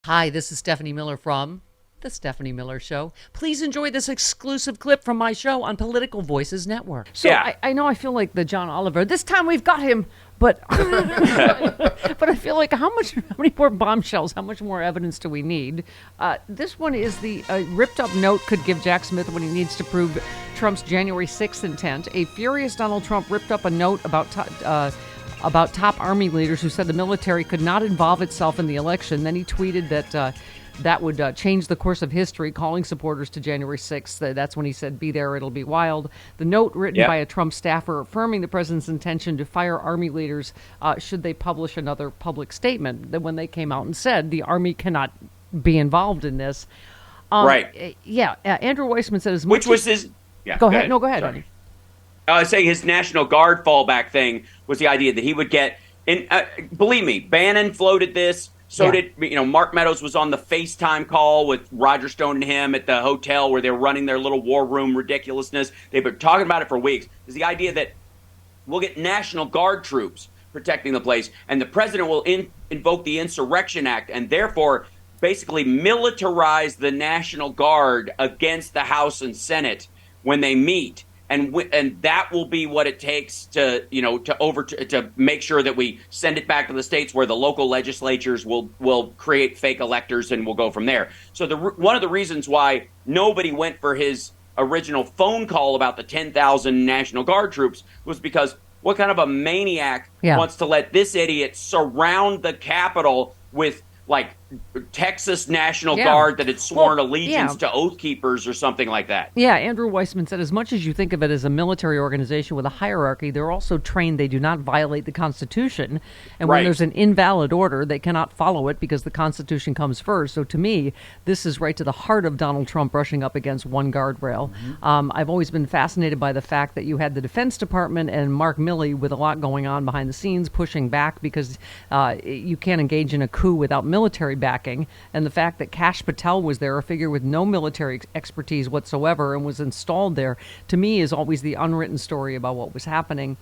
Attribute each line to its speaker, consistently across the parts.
Speaker 1: Hi, this is Stephanie Miller from The Stephanie Miller Show. Please enjoy this exclusive clip from my show on Political Voices Network. So
Speaker 2: Yeah.
Speaker 1: I know I feel like the John Oliver. This time we've got him, but but I feel like how many more bombshells, how much more evidence do we need? This one is the ripped up note could give Jack Smith what he needs to prove Trump's January 6th intent. A furious Donald Trump ripped up a note about top army leaders who said the military could not involve itself in the election. Then he tweeted that that would change the course of history, calling supporters to January 6th. That's when he said, "Be there, it'll be wild." The note written by a Trump staffer affirming the president's intention to fire army leaders should they publish another public statement. That when they came out and said the army cannot be involved in this.
Speaker 2: Right.
Speaker 1: Yeah. Andrew Weissman said as much
Speaker 2: Which was his... Yeah,
Speaker 1: Go ahead. No, go ahead,
Speaker 2: Sorry.
Speaker 1: honey.
Speaker 2: I was saying his National Guard fallback thing was the idea that he would get... And believe me, Bannon floated this. So did, Mark Meadows was on the FaceTime call with Roger Stone and him at the hotel where they're running their little war room ridiculousness. They've been talking about it for weeks. Is the idea that we'll get National Guard troops protecting the place, and the president will invoke the Insurrection Act, and therefore basically militarize the National Guard against the House and Senate when they meet. And that will be what it takes to to make sure that we send it back to the states where the local legislatures will create fake electors, and we'll go from there. So one of the reasons why nobody went for his original phone call about the 10,000 National Guard troops was because what kind of a maniac wants to let this idiot surround the Capitol with like Texas National Guard that had sworn allegiance to Oath Keepers or something like that.
Speaker 1: Yeah, Andrew Weissman said, as much as you think of it as a military organization with a hierarchy, they're also trained they do not violate the Constitution. And when there's an invalid order, they cannot follow it because the Constitution comes first. So to me, this is right to the heart of Donald Trump brushing up against one guardrail. I've always been fascinated by the fact that you had the Defense Department and Mark Milley with a lot going on behind the scenes pushing back because you can't engage in a coup without military backing. And the fact that Kash Patel was there, a figure with no military expertise whatsoever, and was installed there, to me is always the unwritten story about what was happening.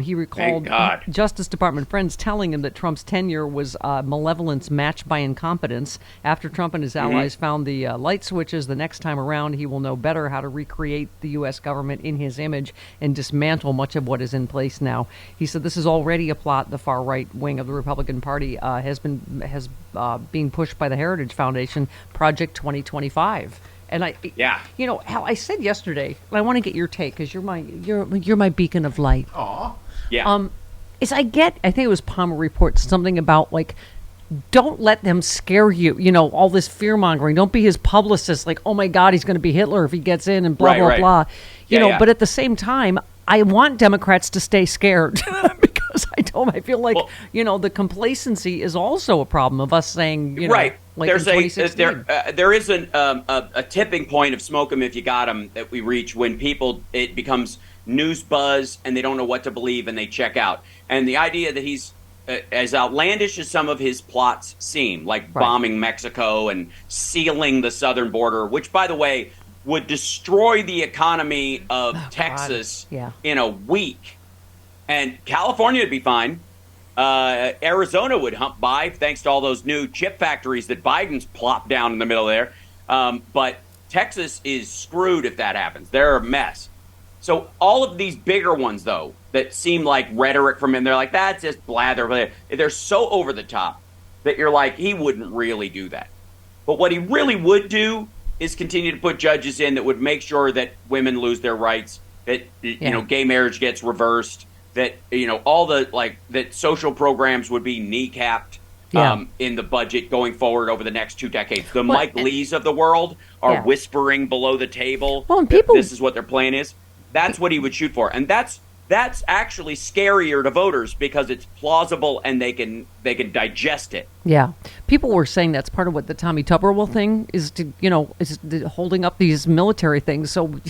Speaker 1: He recalled Justice Department friends telling him that Trump's tenure was malevolence matched by incompetence. After Trump and his allies found the light switches, the next time around he will know better how to recreate the U.S. government in his image and dismantle much of what is in place now. He said this is already a plot the far right wing of the Republican Party has being pushed by the Heritage Foundation, Project 2025. And Hal, I said yesterday, and I want to get your take because you're my beacon of light.
Speaker 3: Aw.
Speaker 2: Yeah.
Speaker 1: I think it was Palmer Report, something about like, don't let them scare you. All this fear mongering. Don't be his publicist. Like, oh my God, he's going to be Hitler if he gets in, and blah blah blah. But at the same time, I want Democrats to stay scared because I feel like the complacency is also a problem of us saying like
Speaker 2: there's there is a tipping point of smoke 'em if you got 'em that we reach when it becomes news buzz and they don't know what to believe and they check out. And the idea that he's as outlandish as some of his plots seem, like bombing Mexico and sealing the southern border, which by the way would destroy the economy of Texas in a week. And California would be fine. Arizona would hump by thanks to all those new chip factories that Biden's plopped down in the middle there. But Texas is screwed if that happens. They're a mess. So all of these bigger ones, though, that seem like rhetoric from him, they're like, that's just blather. They're so over the top that you're like, he wouldn't really do that. But what he really would do is continue to put judges in that would make sure that women lose their rights, that gay marriage gets reversed, that all the that social programs would be kneecapped in the budget going forward over the next 2 decades. The Mike Lees of the world are whispering below the table.
Speaker 1: Well, and people,
Speaker 2: this is what their plan is. That's what he would shoot for, and that's actually scarier to voters because it's plausible and they can digest it.
Speaker 1: Yeah, people were saying that's part of what the Tommy Tuberville thing is holding up these military things so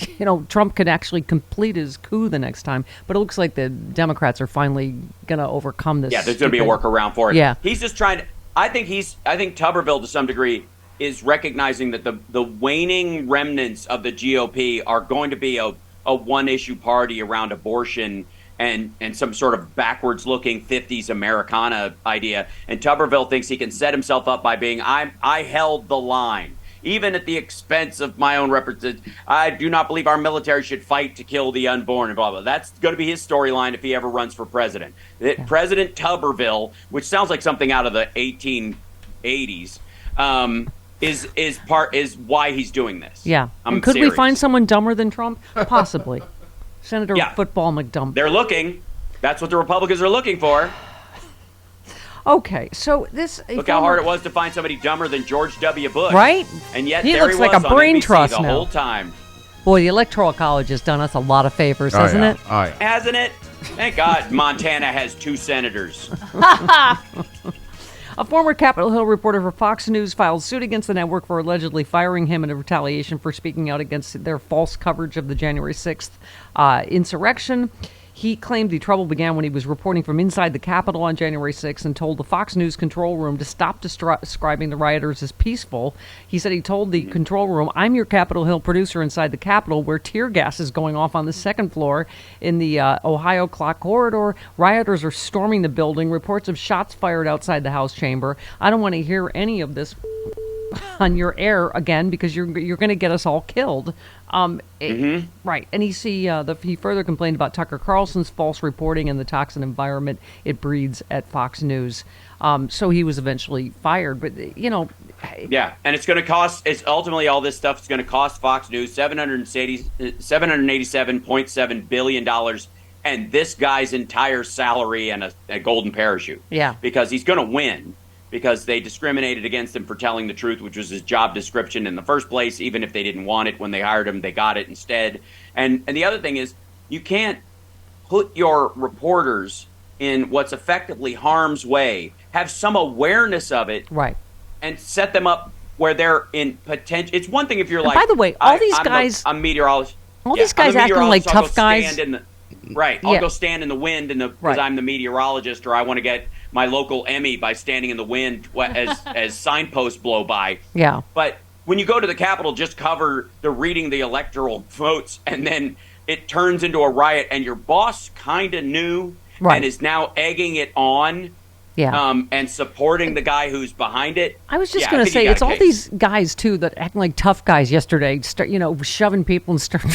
Speaker 1: Trump could actually complete his coup the next time. But it looks like the Democrats are finally going to overcome this.
Speaker 2: Yeah, there's going to be a workaround for it.
Speaker 1: Yeah,
Speaker 2: he's just trying to. I think Tuberville to some degree is recognizing that the waning remnants of the GOP are going to be a one-issue party around abortion and some sort of backwards-looking 50s Americana idea. And Tuberville thinks he can set himself up by being, I held the line. Even at the expense of my own representation, I do not believe our military should fight to kill the unborn and blah, blah. That's going to be his storyline if he ever runs for president. President Tuberville, which sounds like something out of the 1880s, is why he's doing this.
Speaker 1: Yeah. And could we find someone dumber than Trump? Possibly. Senator Football McDump.
Speaker 2: They're looking. That's what the Republicans are looking for.
Speaker 1: Okay, so this...
Speaker 2: Look how hard it was to find somebody dumber than George W. Bush.
Speaker 1: Right?
Speaker 2: And yet
Speaker 1: he
Speaker 2: there
Speaker 1: looks
Speaker 2: he was
Speaker 1: like a brain
Speaker 2: on NBC
Speaker 1: trust
Speaker 2: the
Speaker 1: now.
Speaker 2: whole time.
Speaker 1: Boy, the Electoral College has done us a lot of favors, hasn't it?
Speaker 3: Oh, yeah.
Speaker 2: Hasn't it? Thank God Montana has 2 senators.
Speaker 1: A former Capitol Hill reporter for Fox News filed suit against the network for allegedly firing him in retaliation for speaking out against their false coverage of the January 6th insurrection. He claimed the trouble began when he was reporting from inside the Capitol on January 6th and told the Fox News control room to stop describing the rioters as peaceful. He said he told the control room, I'm your Capitol Hill producer inside the Capitol where tear gas is going off on the second floor in the Ohio Clock Corridor. Rioters are storming the building. Reports of shots fired outside the House chamber. I don't want to hear any of this on your air again because you're going to get us all killed. Right. And he further complained about Tucker Carlson's false reporting and the toxic environment it breeds at Fox News. So he was eventually fired. But,
Speaker 2: Yeah, and it's going to cost, ultimately all this stuff is going to cost Fox News $787.7 billion and this guy's entire salary and a golden parachute.
Speaker 1: Yeah.
Speaker 2: Because he's going to win. Because they discriminated against him for telling the truth, which was his job description in the first place. Even if they didn't want it when they hired him, they got it instead. And the other thing is, you can't put your reporters in what's effectively harm's way, have some awareness of it,
Speaker 1: right,
Speaker 2: and set them up where they're in potential. It's one thing if you're
Speaker 1: and
Speaker 2: like,
Speaker 1: by the way, all these guys,
Speaker 2: I'm meteorologist.
Speaker 1: All these guys acting like tough guys.
Speaker 2: I'll go stand in the wind because I'm the meteorologist, or I want to get my local Emmy by standing in the wind as signposts blow by.
Speaker 1: Yeah.
Speaker 2: But when you go to the Capitol, just cover the reading the electoral votes, and then it turns into a riot, and your boss kind of knew and is now egging it on.
Speaker 1: Yeah.
Speaker 2: And supporting the guy who's behind it.
Speaker 1: I was just going to say, it's all these guys, too, that acting like tough guys yesterday, start, shoving people and start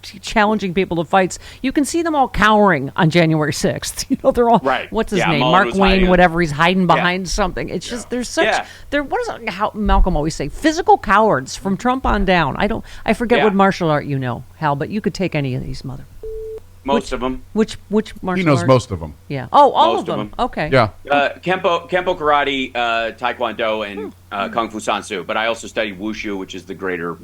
Speaker 1: challenging people to fights. You can see them all cowering on January 6th. They're all, what's his name?
Speaker 2: Mullen
Speaker 1: Mark Wayne, whatever. He's hiding behind something. It's just, there's such, what is how Malcolm always say? Physical cowards from Trump on down. I forget what martial art you know, Hal, but you could take any of these
Speaker 2: Most of them.
Speaker 1: Which martial art?
Speaker 3: He knows most of them.
Speaker 1: Yeah. Oh, all
Speaker 2: most
Speaker 1: of them. Okay.
Speaker 3: Yeah.
Speaker 2: Kempo karate, taekwondo, and kung fu sansu. But I also studied wushu, which is the greater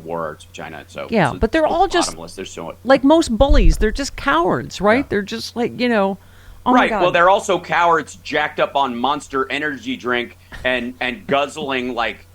Speaker 2: war arts of China. So
Speaker 1: but they're all just
Speaker 2: There's so
Speaker 1: like most bullies. They're just cowards, right? Yeah. They're just like Oh my God.
Speaker 2: Well, they're also cowards, jacked up on Monster Energy drink and guzzling like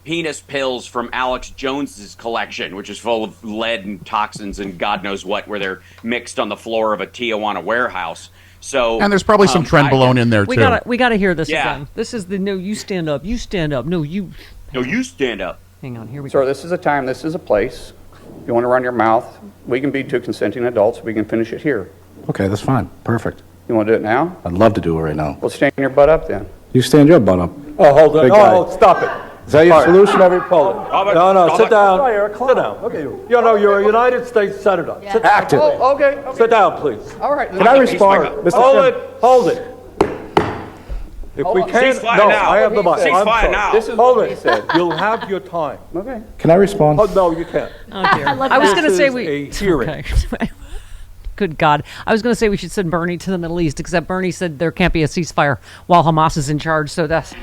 Speaker 2: penis pills from Alex Jones's collection, which is full of lead and toxins and God knows what, where they're mixed on the floor of a Tijuana warehouse. So,
Speaker 3: and there's probably some trenbolone in there too.
Speaker 1: We got to hear this again. This is the no. You stand up. You stand up. No, you.
Speaker 2: No, you stand up.
Speaker 1: Hang on. Here we go.
Speaker 4: Sir, this is a time. This is a place. If you want to run your mouth, we can be two consenting adults. We can finish it here.
Speaker 5: Okay, that's fine. Perfect.
Speaker 4: You want to do it now?
Speaker 5: I'd love to do it right now.
Speaker 4: Well, stand your butt up then.
Speaker 5: You stand your butt up.
Speaker 6: Oh, hold on.
Speaker 5: Big
Speaker 6: Oh,
Speaker 5: guy.
Speaker 6: stop it.
Speaker 5: Is that your solution?
Speaker 6: Hold it. No, sit down. Sit down. Okay. You're a United States Senator. Sit down.
Speaker 5: Active.
Speaker 4: Oh, okay.
Speaker 6: Sit down, please.
Speaker 4: All right.
Speaker 5: Can I respond? Mr.
Speaker 6: Hold it. If we can't, no, I have the mic.
Speaker 2: Ceasefire now.
Speaker 4: This is
Speaker 6: Hold
Speaker 4: what he
Speaker 6: it.
Speaker 4: said.
Speaker 6: You'll have your time.
Speaker 4: Okay.
Speaker 5: Can I respond?
Speaker 6: Oh, no, you can't.
Speaker 1: Oh dear.
Speaker 7: love
Speaker 1: I was
Speaker 7: that.
Speaker 1: going to say
Speaker 6: This is a hearing.
Speaker 1: Okay. Good God. I was going to say we should send Bernie to the Middle East, except Bernie said there can't be a ceasefire while Hamas is in charge. So that's,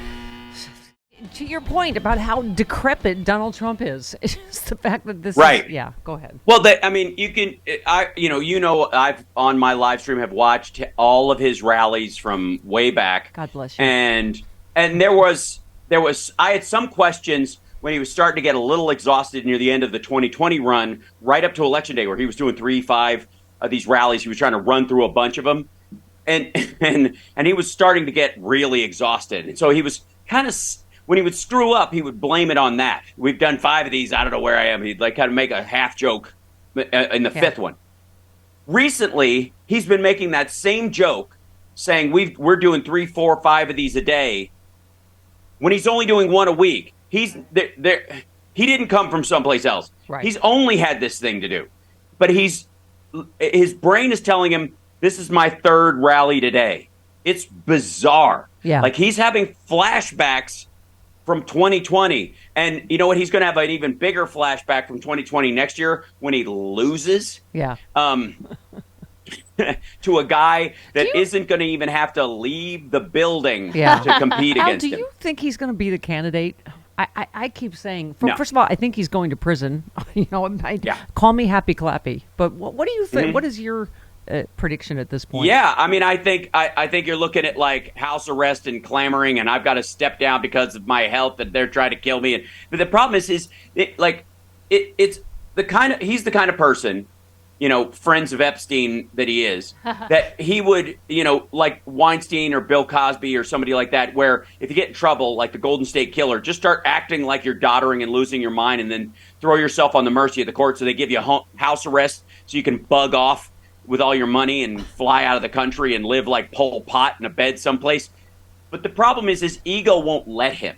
Speaker 1: to your point about how decrepit Donald Trump is. It's just the fact that this is, yeah, go ahead.
Speaker 2: Well, you can, I've on my live stream have watched all of his rallies from way back.
Speaker 1: God bless you.
Speaker 2: And there was, I had some questions when he was starting to get a little exhausted near the end of the 2020 run, right up to Election Day, where he was doing 3-5 of these rallies. He was trying to run through a bunch of them. And he was starting to get really exhausted. And so he was kind of, when he would screw up, he would blame it on that. We've done 5 of these. I don't know where I am. He'd like kind of make a half joke in the 5th one. recently, he's been making that same joke, saying we're doing 3, 4, 5 of these a day, when he's only doing 1 a week. He didn't come from someplace else.
Speaker 1: Right.
Speaker 2: He's only had this thing to do. But his brain is telling him, this is my 3rd rally today. It's bizarre.
Speaker 1: Yeah.
Speaker 2: Like, he's having flashbacks from 2020. And you know what? He's going to have an even bigger flashback from 2020 next year when he loses.
Speaker 1: Yeah.
Speaker 2: To a guy that isn't going to even have to leave the building to compete
Speaker 1: Al,
Speaker 2: against him.
Speaker 1: do you think he's going to be the candidate? I keep saying,
Speaker 2: No.
Speaker 1: first of all, I think he's going to prison. Call me happy clappy. But what do you think?
Speaker 2: Mm-hmm.
Speaker 1: What is your prediction at this point?
Speaker 2: Yeah, I mean, I think you're looking at like house arrest and clamoring, and I've got to step down because of my health, that they're trying to kill me. But the problem is he's the kind of person, friends of Epstein that he is, that he would, like Weinstein or Bill Cosby or somebody like that, where if you get in trouble, like the Golden State Killer, just start acting like you're doddering and losing your mind, and then throw yourself on the mercy of the court so they give you house arrest so you can bug off with all your money and fly out of the country and live like Pol Pot in a bed someplace. But the problem is his ego won't let him.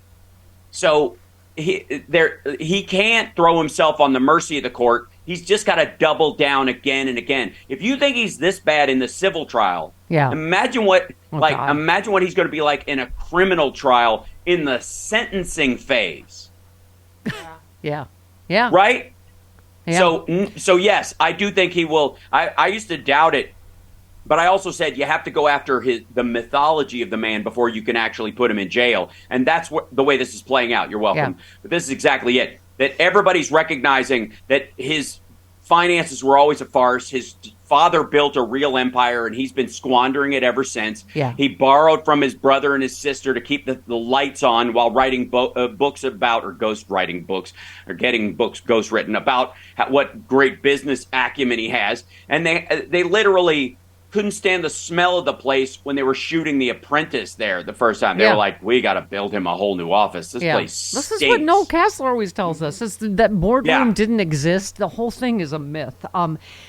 Speaker 2: So he can't throw himself on the mercy of the court. He's just got to double down again and again. If you think he's this bad in the civil trial, imagine what he's going to be like in a criminal trial in the sentencing phase.
Speaker 1: Yeah.
Speaker 2: Right?
Speaker 1: Yeah.
Speaker 2: So yes, I do think he will. I used to doubt it, but I also said you have to go after the mythology of the man before you can actually put him in jail. And that's the way this is playing out. You're welcome. Yeah. But this is exactly it. That everybody's recognizing that his finances were always a farce. His father built a real empire, and he's been squandering it ever since.
Speaker 1: Yeah.
Speaker 2: He borrowed from his brother and his sister to keep the lights on while writing books about, or ghostwriting books, or getting books ghostwritten about what great business acumen he has. And they literally couldn't stand the smell of the place when they were shooting The Apprentice there the first time. They were like, we got to build him a whole new office. This place stinks.
Speaker 1: This is what Noel Castler always tells us, is that boardroom didn't exist. The whole thing is a myth.